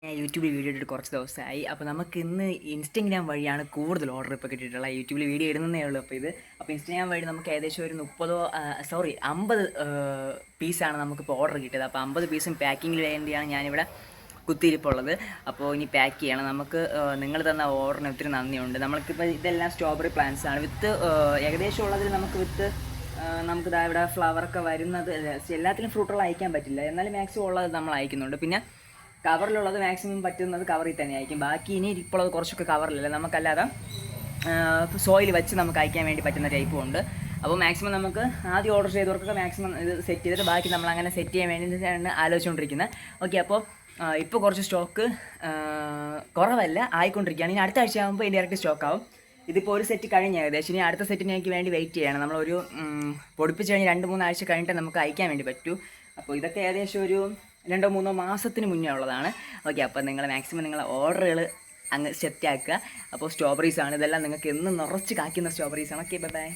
ഞാൻ യൂട്യൂബിൽ വീഡിയോ ഇട്ടിട്ട് കുറച്ച് ദിവസമായി. അപ്പോൾ നമുക്ക് ഇന്ന് ഇൻസ്റ്റഗ്രാം വഴിയാണ് കൂടുതൽ ഓർഡർ ഇപ്പോൾ കിട്ടിയിട്ടുള്ളത്. യൂട്യൂബിൽ വീഡിയോ ഇടുന്നതേ ഉള്ളൂ. അപ്പോൾ ഇൻസ്റ്റഗ്രാം വഴി നമുക്ക് ഏകദേശം ഒരു 50 പീസാണ് നമുക്കിപ്പോൾ ഓർഡർ കിട്ടിയത്. അപ്പോൾ 50 പീസും പാക്കിങ്ങിന് വേണ്ടിയാണ് ഞാനിവിടെ കുത്തിയിരിപ്പുള്ളത്. അപ്പോൾ ഇനി പാക്ക് ചെയ്യണം. നമുക്ക് നിങ്ങൾ തന്ന ഓർഡറിന് ഒത്തിരി നന്ദിയുണ്ട്. നമ്മൾക്കിപ്പോൾ ഇതെല്ലാം സ്ട്രോബെറി പ്ലാന്റ്സ് ആണ്. ഏകദേശം ഉള്ളതിൽ നമുക്ക് ഇവിടെ ഫ്ലവറൊക്കെ വരുന്നത് എല്ലാത്തിലും ഫ്രൂട്ടുകൾ അയക്കാൻ പറ്റില്ല. എന്നാലും മാക്സിമം ഉള്ളത് നമ്മൾ അയക്കുന്നുണ്ട്. പിന്നെ കവറിലുള്ളത് മാക്സിമം പറ്റുന്നത് കവറിൽ തന്നെ അയക്കും. ബാക്കി ഇനി ഇപ്പോൾ അത് കുറച്ചൊക്കെ കവറിലല്ല, നമുക്കല്ലാതെ സോയിൽ വെച്ച് നമുക്ക് അയക്കാൻ വേണ്ടി പറ്റുന്ന ടൈപ്പും ഉണ്ട്. അപ്പോൾ മാക്സിമം നമുക്ക് ആദ്യം ഓർഡർ ചെയ്തവർക്കൊക്കെ മാക്സിമം ഇത് സെറ്റ് ചെയ്തിട്ട് ബാക്കി നമ്മൾ അങ്ങനെ സെറ്റ് ചെയ്യാൻ വേണ്ടിയിട്ടാണ് ആലോചിച്ചുകൊണ്ടിരിക്കുന്നത്. ഓക്കെ, അപ്പോൾ ഇപ്പോൾ കുറച്ച് സ്റ്റോക്ക് കുറവല്ല, ആയിക്കൊണ്ടിരിക്കുകയാണ്. ഇനി അടുത്ത ആഴ്ച ആകുമ്പോൾ ഡയറക്റ്റ് സ്റ്റോക്ക് ആവും. ഇതിപ്പോൾ ഒരു സെറ്റ് കഴിഞ്ഞ് ഏകദേശം. ഇനി അടുത്ത സെറ്റിന് എനിക്ക് വേണ്ടി വെയിറ്റ് ചെയ്യണം. നമ്മളൊരു പൊടിപ്പിച്ച് കഴിഞ്ഞ് 2-3 ആഴ്ച കഴിഞ്ഞിട്ട് നമുക്ക് അയക്കാൻ വേണ്ടി പറ്റൂ. അപ്പോൾ ഇതൊക്കെ ഏകദേശം ഒരു 2-3 മാസത്തിന് മുന്നേ ഉള്ളതാണ്. ഓക്കെ, അപ്പോൾ നിങ്ങൾ മാക്സിമം നിങ്ങളെ ഓർഡറുകൾ അങ്ങ് സെറ്റ് ആക്കുക. അപ്പോൾ സ്ട്രോബെറീസാണ് ഇതെല്ലാം, നിങ്ങൾക്ക് എന്നും നിറച്ച് കായ്ക്കുന്ന സ്ട്രോബെറീസാണ്. Okay, by.